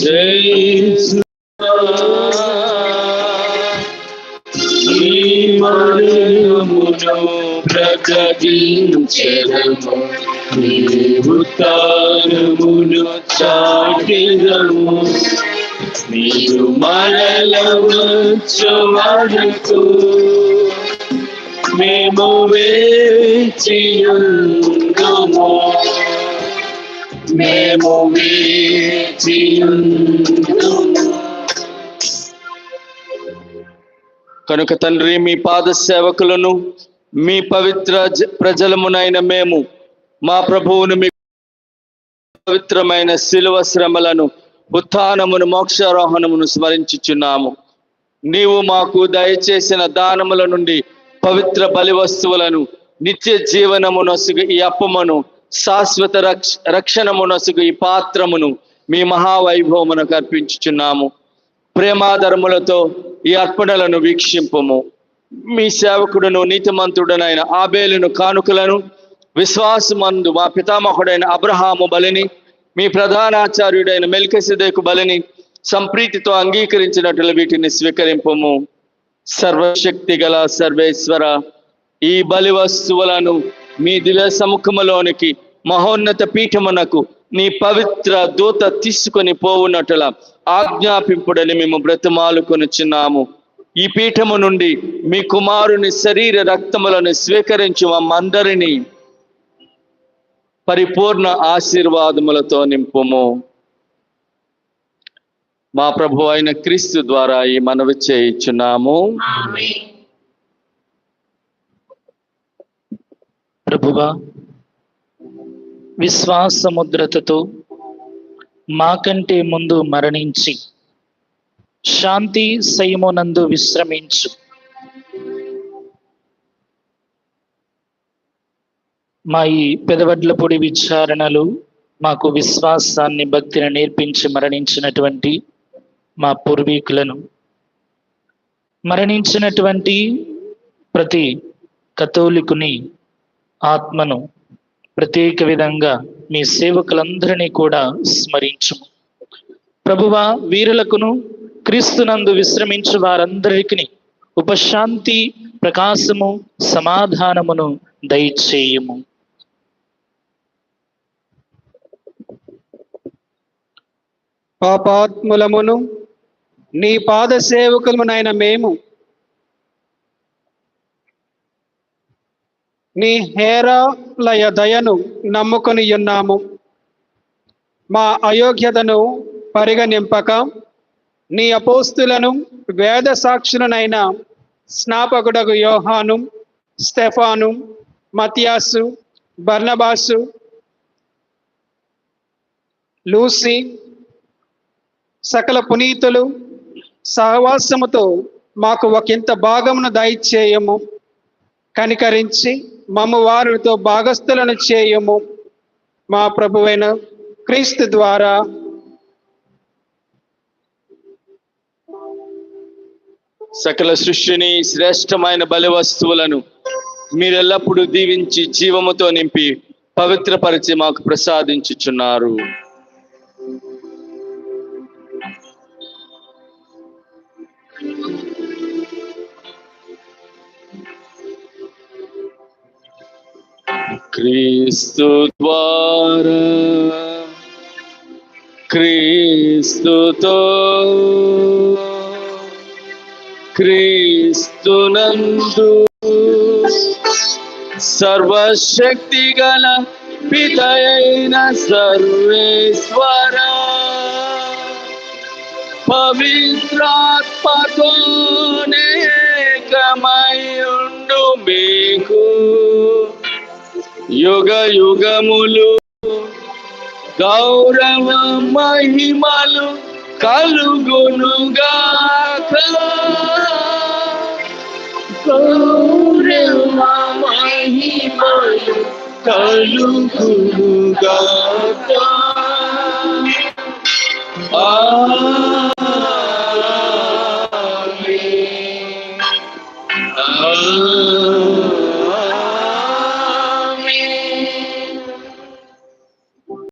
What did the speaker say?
జై మరణమును ప్రకటించెదము, నీ ఉత్థానమును చాటెదము. నీవు మరల వచ్చు వరకు మేము వేచియుందుము, మేము వేచియుందుము. కనుక తండ్రి, మీ పాద సేవకులను, మీ పవిత్ర ప్రజలమునైన మేము మా ప్రభువును, మీ పవిత్రమైన శిలువ శ్రమలను, ఉత్థానమును, మోక్షారోహణమును స్మరించుచున్నాము. నీవు మాకు దయచేసిన దానముల నుండి పవిత్ర బలి వస్తువులను, నిత్య జీవనమునొసుగు ఈ అప్పమును, శాశ్వత రక్షణమునొసుగు ఈ పాత్రమును మీ మహావైభవమునకు అర్పించుచున్నాము. ప్రేమాధర్ములతో ఈ అర్పణలను వీక్షింపుము. మీ సేవకుడును నీతిమంతుడనైన ఆబేలును కానుకలను, విశ్వాసమందు మా పితామహుడైన అబ్రహాము బలిని, మీ ప్రధానాచార్యుడైన మెల్కీసెదెకు బలిని సంప్రీతితో అంగీకరించినట్లు వీటిని స్వీకరింపుము. సర్వశక్తి గల సర్వేశ్వర, ఈ బలి వస్తువులను మీ దివ్య సముఖములోనికి మహోన్నత పీఠమునకు నీ పవిత్ర దూత తీసుకొని పోవునట్ల ఆజ్ఞాపింపుడని మేము బ్రతిమాలుకొనుచున్నాము. ఈ పీఠము నుండి మీ కుమారుని శరీర రక్తములను స్వీకరించు మమ్మందరినీ పరిపూర్ణ ఆశీర్వాదములతో నింపుము. మా ప్రభు అయిన క్రీస్తు ద్వారా ఈ మనవి చేయుచున్నాము. ప్రభువా, విశ్వాసముద్రతతో మాకంటే ముందు మరణించి శాంతి శయమునందు విశ్రమించు మా ఈ పెదవడ్లపొడి విచారణలు మాకు విశ్వాసాన్ని, భక్తిని నేర్పించి మరణించినటువంటి మా పూర్వీకులను, మరణించినటువంటి ప్రతి కథోలికుని ఆత్మను ప్రత్యేక విధంగా మీ సేవకులందరినీ కూడా స్మరించు. ప్రభువా, వీరులకును క్రీస్తునందు విశ్రమించు వారందరికీ ఉపశాంతి, ప్రకాశము, సమాధానమును దయచేయము. పాపాత్ములమును నీ పాద సేవకులమునైన మేము నీ హేరాలయ దయను నమ్ముకొని ఉన్నాము. మా అయోగ్యతను పరిగణింపక నీ అపోస్తులను, వేద సాక్షులనైన స్నాపకుడగు యోహాను, స్టెఫాను, మతియాసు, బర్నబాసు, లూసి, సకల పునీతులు సహవాసముతో మాకు ఒకంత భాగమును దయచేయము. కనికరించి మమ్ము వారితో భాగస్థులను చేయము. మా ప్రభువైన క్రీస్తు ద్వారా సకల సృష్టిని, శ్రేష్టమైన బలి వస్తువులను మీరెల్లప్పుడూ దీవించి జీవముతో నింపి పవిత్రపరిచి మాకు ప్రసాదించుచున్నారు. క్రీస్తు ద్వారా, క్రీస్తుతో, క్రీస్తునందు సర్వశక్తి గల పితయైన సర్వేశ్వర పవిత్రాత్మతోనేకమయుండు మీకు యుగ యుగములు గౌరవ మహిమలు కలుగునుగాక. గౌరవ మహిమలు కలుగునుగాక.